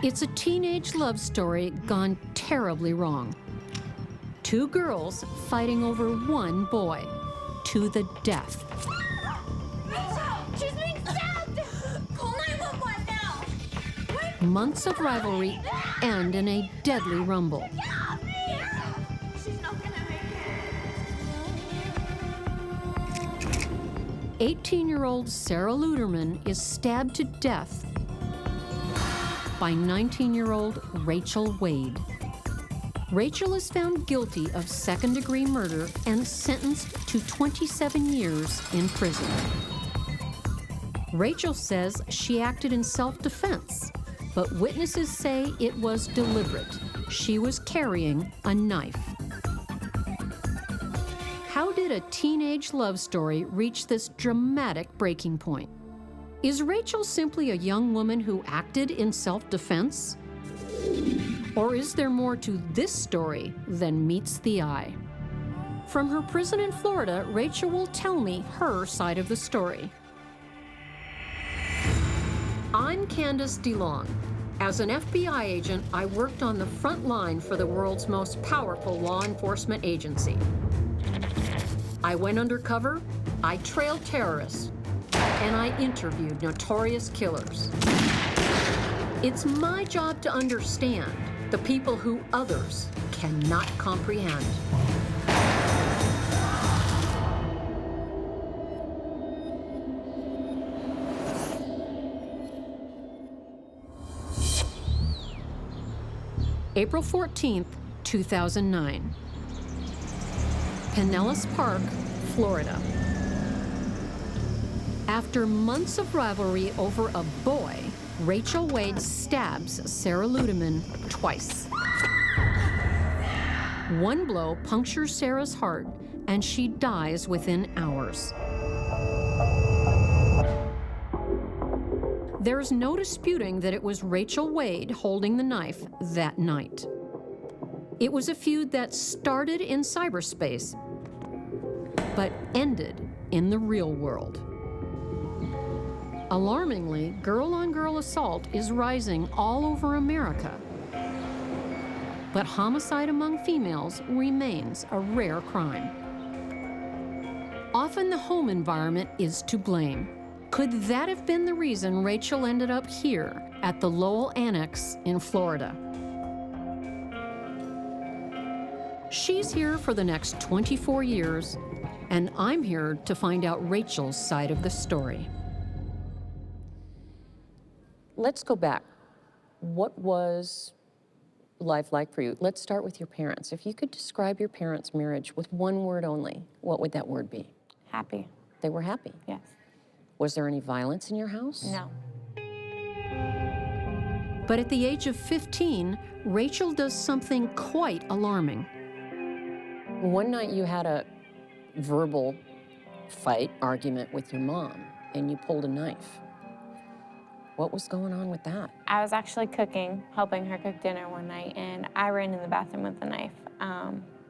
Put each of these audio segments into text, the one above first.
It's a teenage love story gone terribly wrong. Two girls fighting over one boy to the death. Rachel! She's being stabbed! Call 911 now! Wait. Months of rivalry end in a deadly rumble. Get off me! She's not gonna make it. 18-year-old Sarah Luderman is stabbed to death by 19-year-old Rachel Wade. Rachel is found guilty of second-degree murder and sentenced to 27 years in prison. Rachel says she acted in self-defense, but witnesses say it was deliberate. She was carrying a knife. How did a teenage love story reach this dramatic breaking point? Is Rachel simply a young woman who acted in self-defense? Or is there more to this story than meets the eye? From her prison in Florida, Rachel will tell me her side of the story. I'm Candice DeLong. As an FBI agent, I worked on the front line for the world's most powerful law enforcement agency. I went undercover, I trailed terrorists, and I interviewed notorious killers. It's my job to understand the people who others cannot comprehend. April 14th, 2009. Pinellas Park, Florida. After months of rivalry over a boy, Rachel Wade stabs Sarah Luderman twice. One blow punctures Sarah's heart, and she dies within hours. There's no disputing that it was Rachel Wade holding the knife that night. It was a feud that started in cyberspace, but ended in the real world. Alarmingly, girl-on-girl assault is rising all over America. But homicide among females remains a rare crime. Often the home environment is to blame. Could that have been the reason Rachel ended up here at the Lowell Annex in Florida? She's here for the next 24 years, and I'm here to find out Rachel's side of the story. Let's go back. What was life like for you? Let's start with your parents. If you could describe your parents' marriage with one word only, what would that word be? Happy. They were happy. Yes. Was there any violence in your house? No. But at the age of 15, Rachel does something quite alarming. One night you had a verbal fight, argument with your mom, and you pulled a knife. What was going on with that? I was actually cooking, helping her cook dinner one night, and I ran in the bathroom with the knife.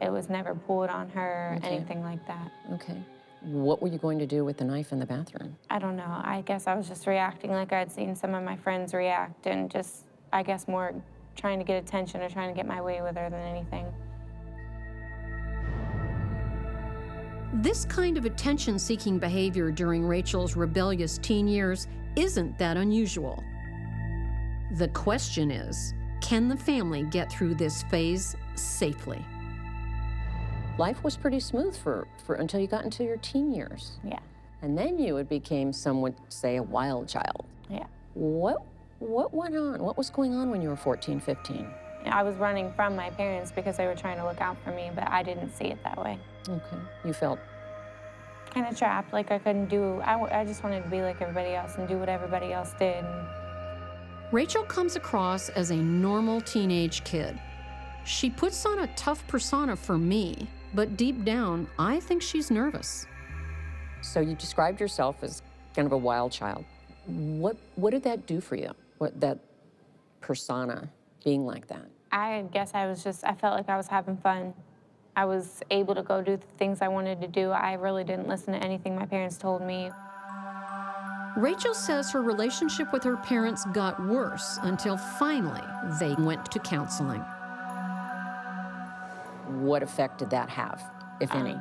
It was never pulled on her, anything like that. Okay. What were you going to do with the knife in the bathroom? I don't know. I guess I was just reacting like I'd seen some of my friends react, and just, I guess, more trying to get attention or trying to get my way with her than anything. This kind of attention-seeking behavior during Rachel's rebellious teen years isn't that unusual. The question is, can the family get through this phase safely? Life was pretty smooth for until you got into your teen years. Yeah. And then you became, some would say, a wild child. Yeah. What went on? What was going on when you were 14, 15? I was running from my parents because they were trying to look out for me, but I didn't see it that way. Okay. You felt kind of trapped, like I couldn't do, I just wanted to be like everybody else and do what everybody else did. Rachel comes across as a normal teenage kid. She puts on a tough persona for me, but deep down, I think she's nervous. So you described yourself as kind of a wild child. What did that do for you? What, that persona being like that? I guess I felt like I was having fun. I was able to go do the things I wanted to do. I really didn't listen to anything my parents told me. Rachel says her relationship with her parents got worse until finally they went to counseling. What effect did that have, if any?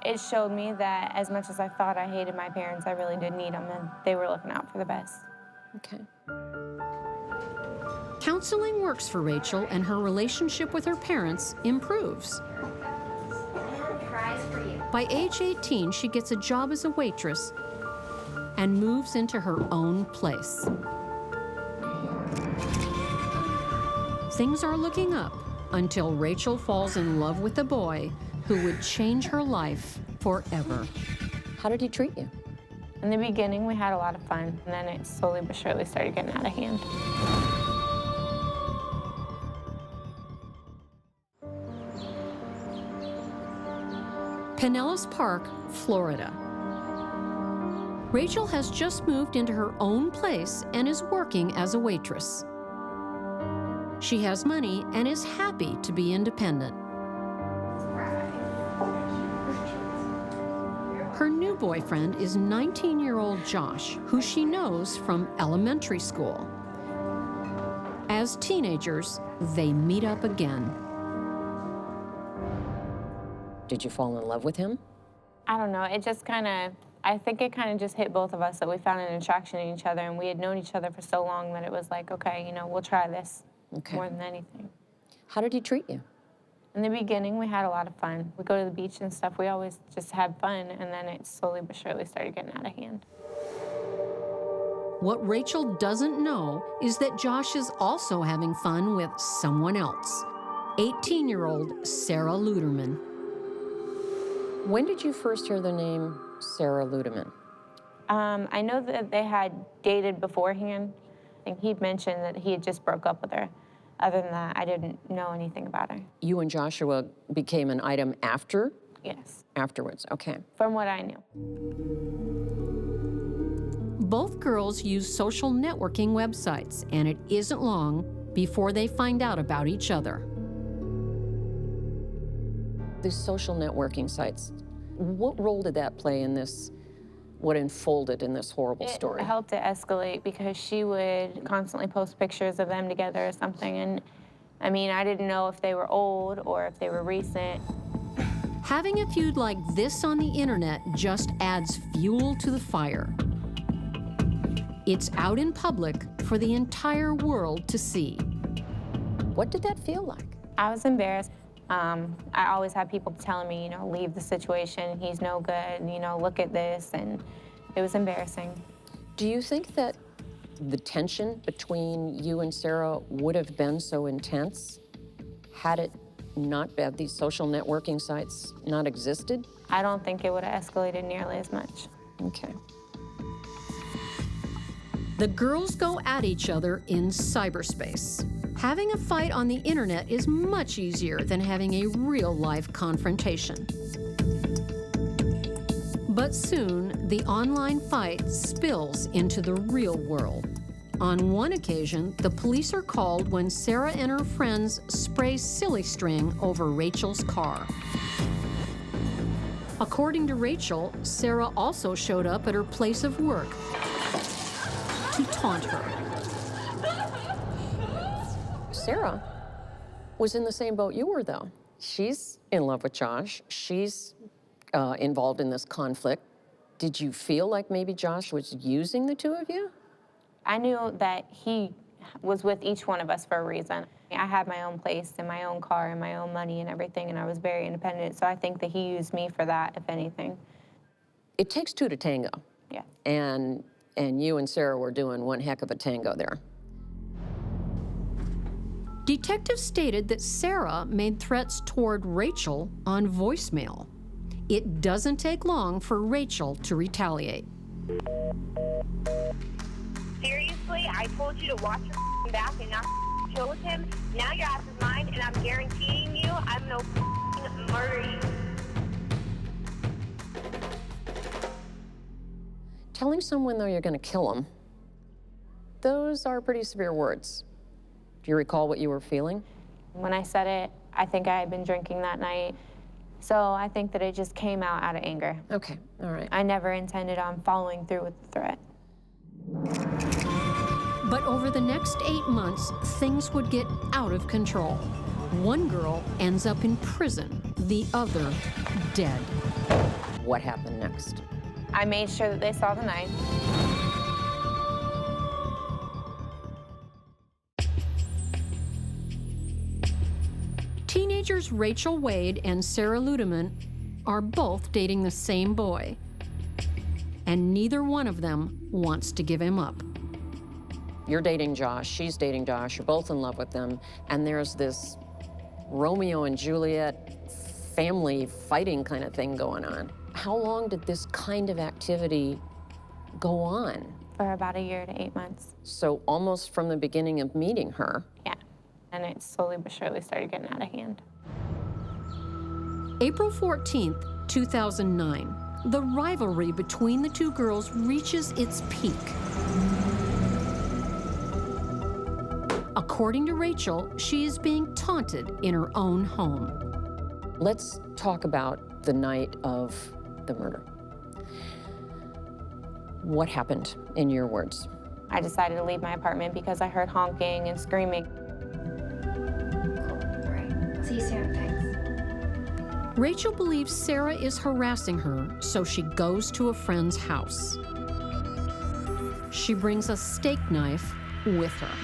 It showed me that as much as I thought I hated my parents, I really did need them, and they were looking out for the best. Okay. Counseling works for Rachel, and her relationship with her parents improves. By age 18, she gets a job as a waitress and moves into her own place. Things are looking up until Rachel falls in love with a boy who would change her life forever. How did he treat you? In the beginning, we had a lot of fun, and then it slowly but surely started getting out of hand. Pinellas Park, Florida. Rachel has just moved into her own place and is working as a waitress. She has money and is happy to be independent. Her new boyfriend is 19-year-old Josh, who she knows from elementary school. As teenagers, they meet up again. Did you fall in love with him? I don't know, it just I think it kind of just hit both of us that we found an attraction in each other, and we had known each other for so long that it was like, okay, you know, we'll try this more than anything. How did he treat you? In the beginning, we had a lot of fun. We go to the beach and stuff. We always just had fun, and then it slowly but surely started getting out of hand. What Rachel doesn't know is that Josh is also having fun with someone else, 18-year-old Sarah Luderman. When did you first hear the name Sarah Luderman? I know that they had dated beforehand. I think he'd mentioned that he had just broke up with her. Other than that, I didn't know anything about her. You and Joshua became an item after? Yes. Afterwards, okay. From what I knew. Both girls use social networking websites, and it isn't long before they find out about each other. These social networking sites, what role did that play in this, what unfolded in this horrible story? It helped it escalate because she would constantly post pictures of them together or something. And I mean, I didn't know if they were old or if they were recent. Having a feud like this on the internet just adds fuel to the fire. It's out in public for the entire world to see. What did that feel like? I was embarrassed. I always had people telling me, you know, leave the situation, he's no good, you know, look at this, and it was embarrassing. Do you think that the tension between you and Sarah would have been so intense had it not been, these social networking sites not existed? I don't think it would have escalated nearly as much. Okay. The girls go at each other in cyberspace. Having a fight on the internet is much easier than having a real-life confrontation. But soon, the online fight spills into the real world. On one occasion, the police are called when Sarah and her friends spray silly string over Rachel's car. According to Rachel, Sarah also showed up at her place of work to taunt her. Sarah was in the same boat you were, though. She's in love with Josh. She's involved in this conflict. Did you feel like maybe Josh was using the two of you? I knew that he was with each one of us for a reason. I had my own place and my own car and my own money and everything, and I was very independent, so I think that he used me for that, if anything. It takes two to tango. Yeah. And you and Sarah were doing one heck of a tango there. Detectives stated that Sarah made threats toward Rachel on voicemail. It doesn't take long for Rachel to retaliate. Seriously, I told you to watch your back and not chill with him. Now your ass is mine, and I'm guaranteeing you I'm no murder you. Telling someone, though, you're going to kill them, those are pretty severe words. Do you recall what you were feeling? When I said it, I think I had been drinking that night, so I think that it just came out of anger. Okay, all right. I never intended on following through with the threat. But over the next 8 months, things would get out of control. One girl ends up in prison, the other dead. What happened next? I made sure that they saw the knife. Teenagers Rachel Wade and Sarah Ludeman are both dating the same boy, and neither one of them wants to give him up. You're dating Josh, she's dating Josh, you're both in love with them, and there's this Romeo and Juliet family fighting kind of thing going on. How long did this kind of activity go on? For about a year to 8 months. So almost from the beginning of meeting her. Yeah. And it slowly but surely started getting out of hand. April 14th, 2009, the rivalry between the two girls reaches its peak. According to Rachel, she is being taunted in her own home. Let's talk about the night of the murder. What happened, in your words? I decided to leave my apartment because I heard honking and screaming. All right. See you soon. Thanks. Rachel believes Sarah is harassing her, so she goes to a friend's house. She brings a steak knife with her.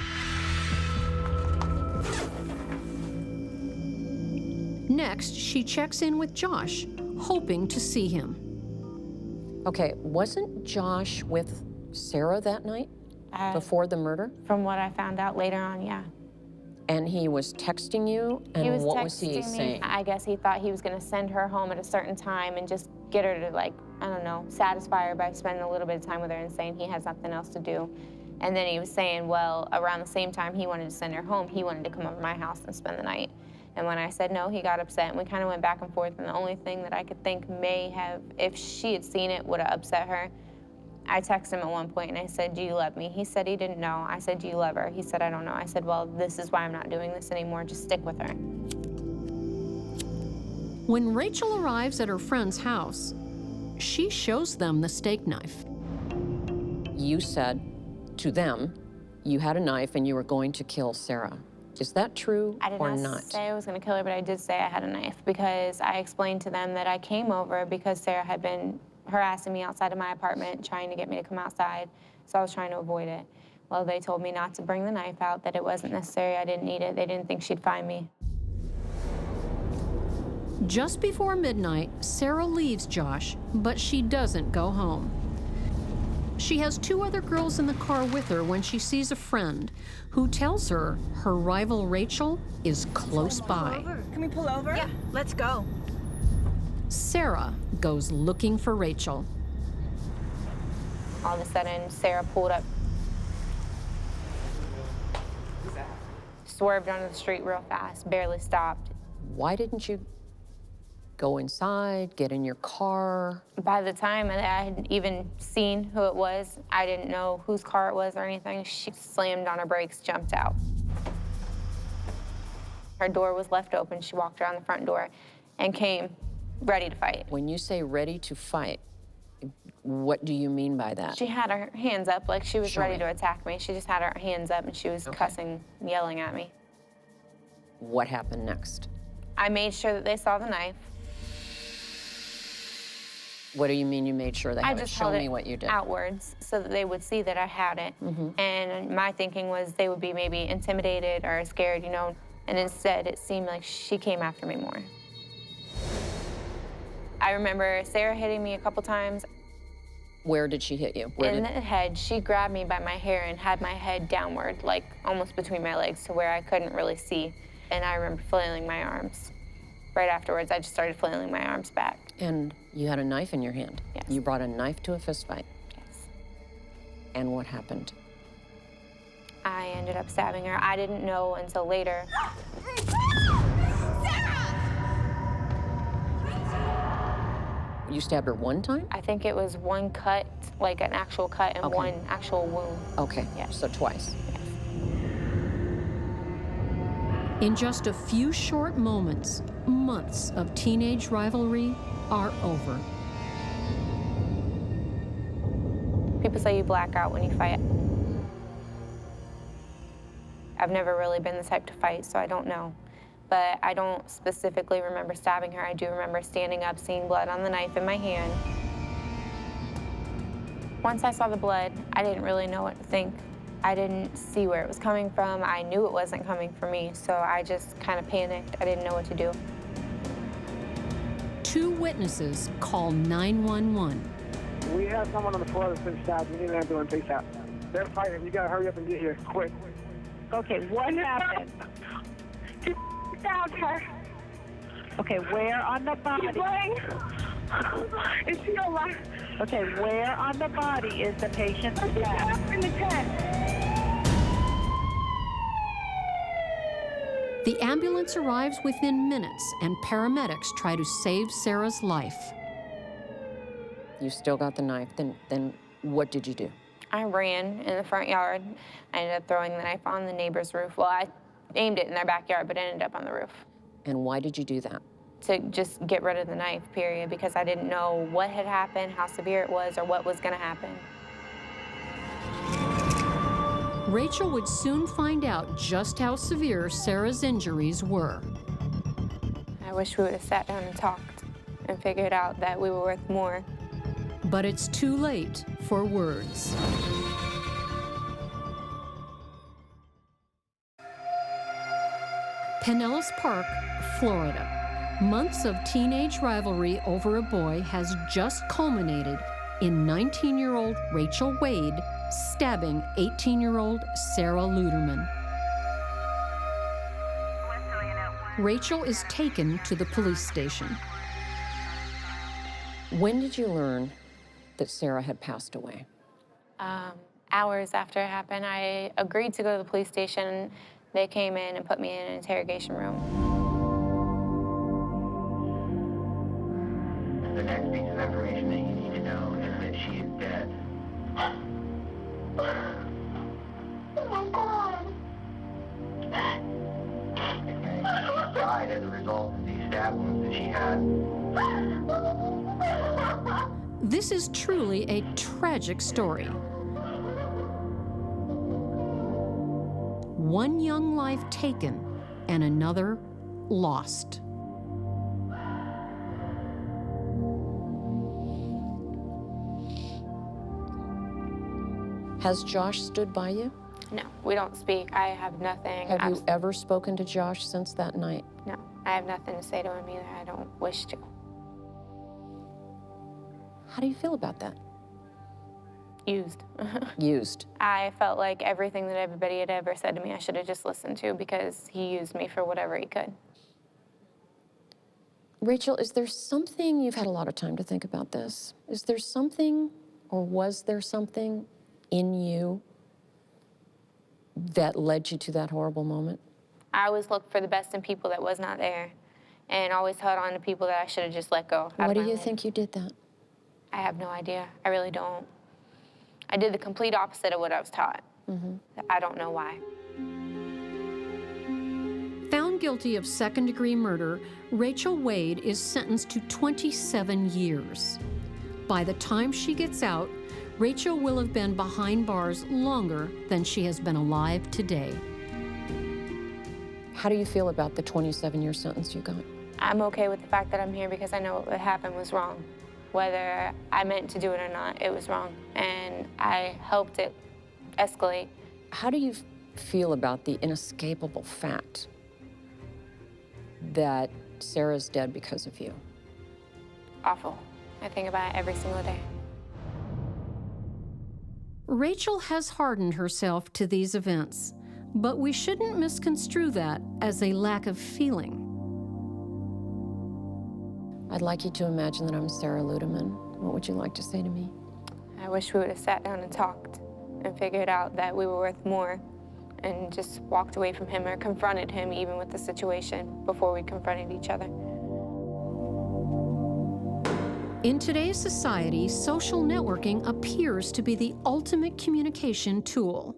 Next, she checks in with Josh, hoping to see him. Okay, wasn't Josh with Sarah that night before the murder? From what I found out later on, yeah. And he was texting you, and He was what texting was he me. saying? I guess he thought he was gonna send her home at a certain time and just get her to, like, I don't know, satisfy her by spending a little bit of time with her and saying he has nothing else to do. And then he was saying, well, around the same time he wanted to send her home, he wanted to come over to my house and spend the night. And when I said no, he got upset, and we kind of went back and forth. And the only thing that I could think may have, if she had seen it, would have upset her. I texted him at one point, and I said, do you love me? He said he didn't know. I said, do you love her? He said, I don't know. I said, well, this is why I'm not doing this anymore. Just stick with her. When Rachel arrives at her friend's house, she shows them the steak knife. You said to them you had a knife and you were going to kill Sarah. Is that true I did or not say I was going to kill her, but I did say I had a knife because I explained to them that I came over because Sarah had been harassing me outside of my apartment, trying to get me to come outside, so I was trying to avoid it. Well, they told me not to bring the knife out, that it wasn't necessary, I didn't need it. They didn't think she'd find me. Just before midnight, Sarah leaves Josh, but she doesn't go home. She has two other girls in the car with her when she sees a friend who tells her her rival Rachel is close by. Can we pull over? Yeah, let's go. Sarah goes looking for Rachel. All of a sudden, Sarah pulled up, swerved onto the street real fast, barely stopped. Why didn't you go inside, get in your car? By the time that I had even seen who it was, I didn't know whose car it was or anything. She slammed on her brakes, jumped out. Her door was left open. She walked around the front door and came ready to fight. When you say ready to fight, what do you mean by that? She had her hands up like she was Show ready me. to attack me. She just had her hands up and she was cussing, yelling at me. What happened next? I made sure that they saw the knife. What do you mean you made sure they I had it? just Show held me it what you did. outwards so that they would see that I had it. And my thinking was they would be maybe intimidated or scared, you know. And instead, it seemed like she came after me more. I remember Sarah hitting me a couple times. Where did she hit you? Where In did... the head, she grabbed me by my hair and had my head downward, like almost between my legs to where I couldn't really see. And I remember flailing my arms. Right afterwards, I just started flailing my arms back. And you had a knife in your hand? Yes. You brought a knife to a fist fight? Yes. And what happened? I ended up stabbing her. I didn't know until later. You stabbed her one time? I think it was one cut, like an actual cut, and Okay. one actual wound. Okay, Yes. so twice. In just a few short moments, months of teenage rivalry are over. People say you black out when you fight. I've never really been the type to fight, so I don't know. But I don't specifically remember stabbing her. I do remember standing up, seeing blood on the knife in my hand. Once I saw the blood, I didn't really know what to think. I didn't see where it was coming from. I knew it wasn't coming from me, so I just kind of panicked. I didn't know what to do. 2 witnesses call 911. We have someone on the floor that's been stabbed. We need an ambulance ASAP. They're fighting. You gotta hurry up and get here, quick. Okay, what happened? He stabbed her. Okay, where on the body? She's bleeding. Is she alive? Okay, where on the body is the patient She's stabbed? up in the chest. The ambulance arrives within minutes, and paramedics try to save Sarah's life. You still got the knife. Then what did you do? I ran in the front yard. I ended up throwing the knife on the neighbor's roof. Well, I aimed it in their backyard, but it ended up on the roof. And why did you do that? To just get rid of the knife, period, because I didn't know what had happened, how severe it was, or what was gonna happen. Rachel would soon find out just how severe Sarah's injuries were. I wish we would have sat down and talked and figured out that we were worth more. But it's too late for words. Pinellas Park, Florida. Months of teenage rivalry over a boy has just culminated in 19-year-old Rachel Wade stabbing 18-year-old Sarah Luderman. Rachel is taken to the police station. When did you learn that Sarah had passed away? Hours after it happened, I agreed to go to the police station. They came in and put me in an interrogation room. The next piece of information that you need to know is that she is dead. Oh my God. Okay. She died as a result of these stab wounds that she had. This is truly a tragic story. One young life taken and another lost. Has Josh stood by you? No, we don't speak. I have nothing. Have you ever spoken to Josh since that night? No, I have nothing to say to him either. I don't wish to. How do you feel about that? Used. Used. I felt like everything that everybody had ever said to me, I should have just listened to because he used me for whatever he could. Rachel, is there something, you've had a lot of time to think about this, is there something, or was there something in you that led you to that horrible moment? I always looked for the best in people that was not there and always held on to people that I should have just let go. Why do you think you did that? I have no idea. I really don't. I did the complete opposite of what I was taught. I don't know why. Found guilty of second-degree murder, Rachel Wade is sentenced to 27 years. By the time she gets out, Rachel will have been behind bars longer than she has been alive today. How do you feel about the 27-year sentence you got? I'm okay with the fact that I'm here because I know what happened was wrong. Whether I meant to do it or not, it was wrong. And I helped it escalate. How do you feel about the inescapable fact that Sarah's dead because of you? Awful. I think about it every single day. Rachel has hardened herself to these events, but we shouldn't misconstrue that as a lack of feeling. I'd like you to imagine that I'm Sarah Luderman. What would you like to say to me? I wish we would have sat down and talked and figured out that we were worth more and just walked away from him or confronted him even with the situation before we confronted each other. In today's society, social networking appears to be the ultimate communication tool.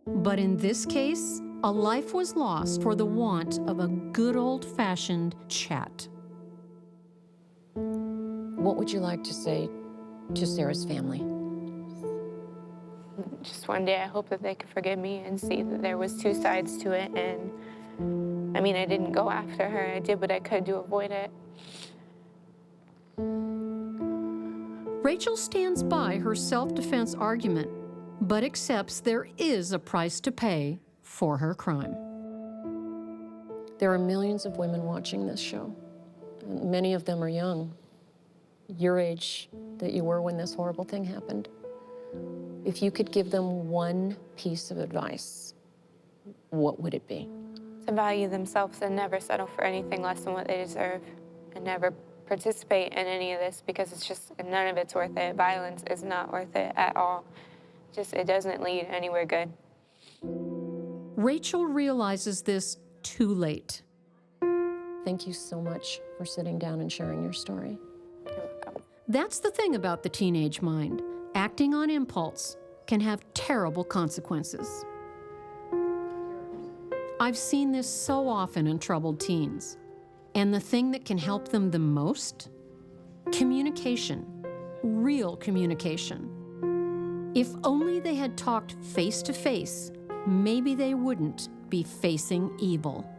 But in this case, a life was lost for the want of a good old-fashioned chat. What would you like to say to Sarah's family? just one day I hope that they could forgive me and see that there was two sides to it. And I mean, I didn't go after her. I did what I could to avoid it. Rachel stands by her self-defense argument, but accepts there is a price to pay for her crime. There are millions of women watching this show. And many of them are young, your age that you were when this horrible thing happened. If you could give them one piece of advice, what would it be? To value themselves and never settle for anything less than what they deserve, and never participate in any of this, because it's just, none of it's worth it. Violence is not worth it at all. Just, it doesn't lead anywhere good. Rachel realizes this too late. Thank you so much for sitting down and sharing your story. You're welcome. That's the thing about the teenage mind. Acting on impulse can have terrible consequences. I've seen this so often in troubled teens. And the thing that can help them the most? Communication. Real communication. If only they had talked face to face, maybe they wouldn't be facing evil.